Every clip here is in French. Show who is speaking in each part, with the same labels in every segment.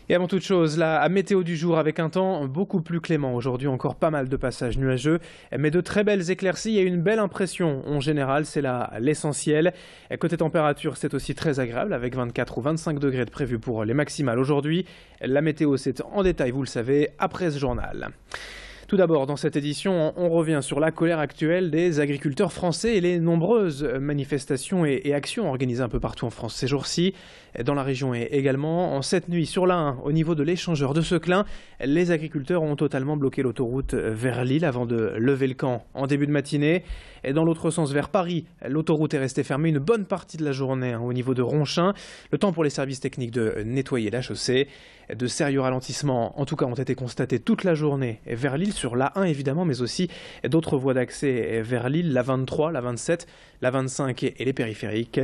Speaker 1: Et avant toute chose, la météo du jour avec un temps beaucoup plus clément. Aujourd'hui, encore pas mal de passages nuageux, mais de très belles éclaircies et une belle impression. En général, c'est là l'essentiel. Côté température, c'est aussi très agréable avec 24 ou 25 degrés de prévu pour les maximales aujourd'hui. La météo, c'est en détail, vous le savez, après ce journal. Tout d'abord, dans cette édition, on revient sur la colère actuelle des agriculteurs français et les nombreuses manifestations et actions organisées un peu partout en France ces jours-ci. Dans la région et également, en cette nuit sur l'A1, au niveau de l'échangeur de Seclin, les agriculteurs ont totalement bloqué l'autoroute vers Lille avant de lever le camp en début de matinée. Et dans l'autre sens, vers Paris, l'autoroute est restée fermée une bonne partie de la journée au niveau de Ronchin. Le temps pour les services techniques de nettoyer la chaussée. De sérieux ralentissements, en tout cas, ont été constatés toute la journée vers Lille, sur l'A1 évidemment, mais aussi d'autres voies d'accès vers Lille, la 23, la 27, la 25 et les périphériques.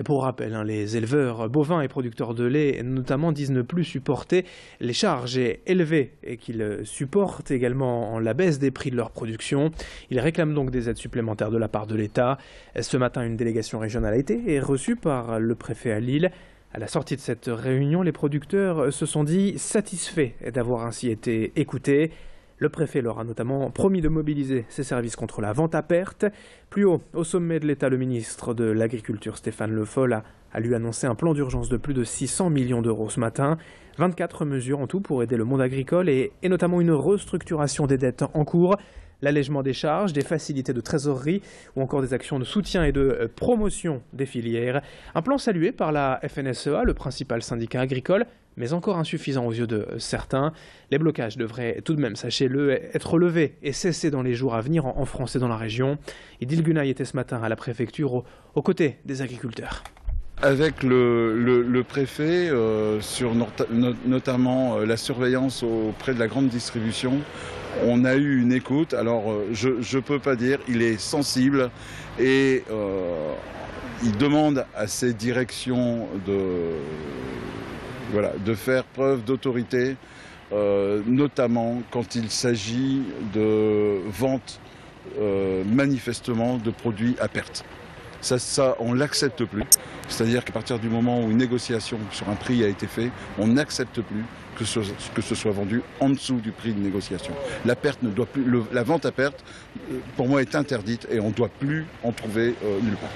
Speaker 1: Pour rappel, les éleveurs bovins et producteurs de lait notamment disent ne plus supporter les charges élevées et qu'ils supportent également la baisse des prix de leur production. Ils réclament donc des aides supplémentaires de la part de l'État. Ce matin, une délégation régionale a été reçue par le préfet à Lille. À la sortie de cette réunion, les producteurs se sont dit satisfaits d'avoir ainsi été écoutés. Le préfet leur a notamment promis de mobiliser ses services contre la vente à perte. Plus haut, au sommet de l'État, le ministre de l'Agriculture, Stéphane Le Foll, a lui annoncé un plan d'urgence de plus de 600 millions d'euros ce matin. 24 mesures en tout pour aider le monde agricole et notamment une restructuration des dettes en cours, l'allègement des charges, des facilités de trésorerie ou encore des actions de soutien et de promotion des filières. Un plan salué par la FNSEA, le principal syndicat agricole, mais encore insuffisant aux yeux de certains. Les blocages devraient tout de même, sachez-le, être levés et cesser dans les jours à venir en France et dans la région. Idil Gunay était ce matin à la préfecture aux côtés des agriculteurs.
Speaker 2: Avec le préfet sur notamment la surveillance auprès de la grande distribution, on a eu une écoute. Alors je ne peux pas dire, il est sensible et il demande à ses directions de faire preuve d'autorité, notamment quand il s'agit de vente manifestement de produits à perte. Ça, on ne l'accepte plus. C'est-à-dire qu'à partir du moment où une négociation sur un prix a été faite, on n'accepte plus que ce soit vendu en dessous du prix de négociation. La vente à perte, pour moi, est interdite et on ne doit plus en trouver nulle part.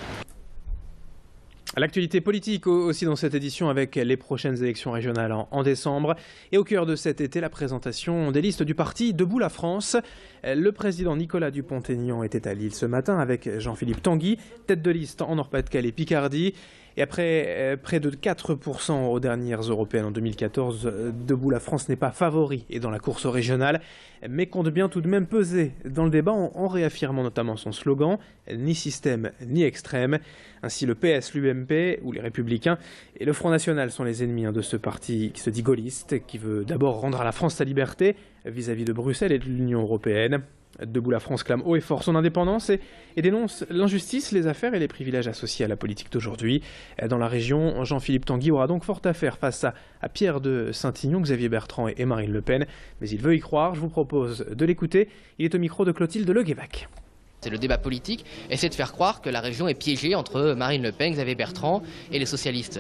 Speaker 1: L'actualité politique aussi dans cette édition avec les prochaines élections régionales en décembre. Et au cœur de cet été, la présentation des listes du parti Debout la France. Le président Nicolas Dupont-Aignan était à Lille ce matin avec Jean-Philippe Tanguy, tête de liste en Nord-Pas-de-Calais Picardie. Et après près de 4% aux dernières européennes en 2014, Debout la France n'est pas favori et dans la course régionale, mais compte bien tout de même peser dans le débat en réaffirmant notamment son slogan « Ni système, ni extrême ». Ainsi le PS, l'UMP ou les Républicains et le Front National sont les ennemis de ce parti qui se dit gaulliste, qui veut d'abord rendre à la France sa liberté vis-à-vis de Bruxelles et de l'Union européenne. Debout la France clame haut et fort son indépendance et dénonce l'injustice, les affaires et les privilèges associés à la politique d'aujourd'hui. Dans la région, Jean-Philippe Tanguy aura donc fort à faire face à Pierre de Saint-Ignon, Xavier Bertrand et Marine Le Pen. Mais il veut y croire, je vous propose de l'écouter. Il est au micro de Clotilde Leguévac.
Speaker 3: C'est le débat politique, essayer de faire croire que la région est piégée entre Marine Le Pen, Xavier Bertrand et les socialistes.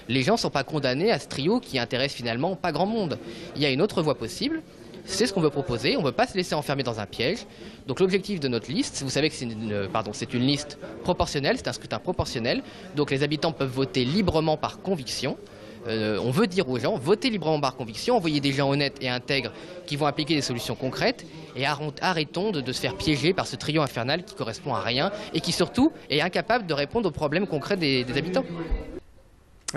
Speaker 3: Les gens ne sont pas condamnés à ce trio qui intéresse finalement pas grand monde. Il y a une autre voie possible. C'est ce qu'on veut proposer, on ne veut pas se laisser enfermer dans un piège. Donc l'objectif de notre liste, vous savez que c'est une liste proportionnelle, c'est un scrutin proportionnel. Donc les habitants peuvent voter librement par conviction. On veut dire aux gens, votez librement par conviction, envoyez des gens honnêtes et intègres qui vont appliquer des solutions concrètes et arrêtons de se faire piéger par ce trio infernal qui correspond à rien et qui surtout est incapable de répondre aux problèmes concrets des habitants.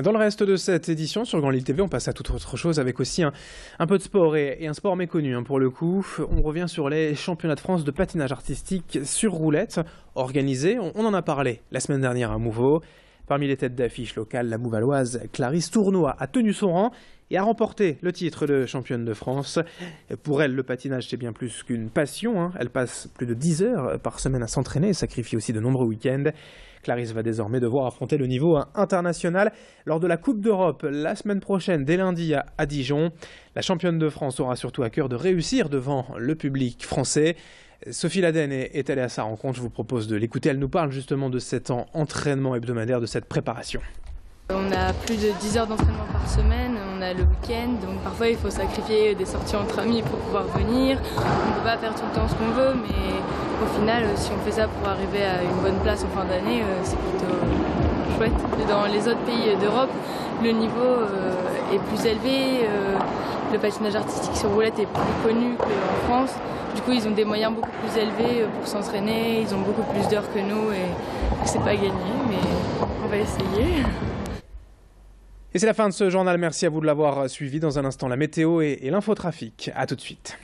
Speaker 1: Dans le reste de cette édition sur Grand Lille TV, on passe à toute autre chose avec aussi un peu de sport et un sport méconnu pour le coup. On revient sur les championnats de France de patinage artistique sur roulette organisés. On en a parlé la semaine dernière à Mouveau. Parmi les têtes d'affiche locales, la Mouvaloise Clarisse Tournois a tenu son rang et a remporté le titre de championne de France. Pour elle, le patinage, c'est bien plus qu'une passion. Elle passe plus de 10 heures par semaine à s'entraîner et sacrifie aussi de nombreux week-ends. Clarisse va désormais devoir affronter le niveau international lors de la Coupe d'Europe la semaine prochaine, dès lundi à Dijon. La championne de France aura surtout à cœur de réussir devant le public français. Sophie Laden est allée à sa rencontre, je vous propose de l'écouter. Elle nous parle justement de cet entraînement hebdomadaire, de cette préparation.
Speaker 4: On a plus de 10 heures d'entraînement par semaine, on on a le week-end, donc parfois il faut sacrifier des sorties entre amis pour pouvoir venir. On ne peut pas faire tout le temps ce qu'on veut, mais au final, si on fait ça pour arriver à une bonne place en fin d'année, c'est plutôt chouette. Et dans les autres pays d'Europe, le niveau est plus élevé, le patinage artistique sur roulette est plus connu qu'en France. Du coup, ils ont des moyens beaucoup plus élevés pour s'entraîner, ils ont beaucoup plus d'heures que nous et c'est pas gagné, mais on va essayer.
Speaker 1: Et c'est la fin de ce journal. Merci à vous de l'avoir suivi. Dans un instant, la météo et l'infotrafic. À tout de suite.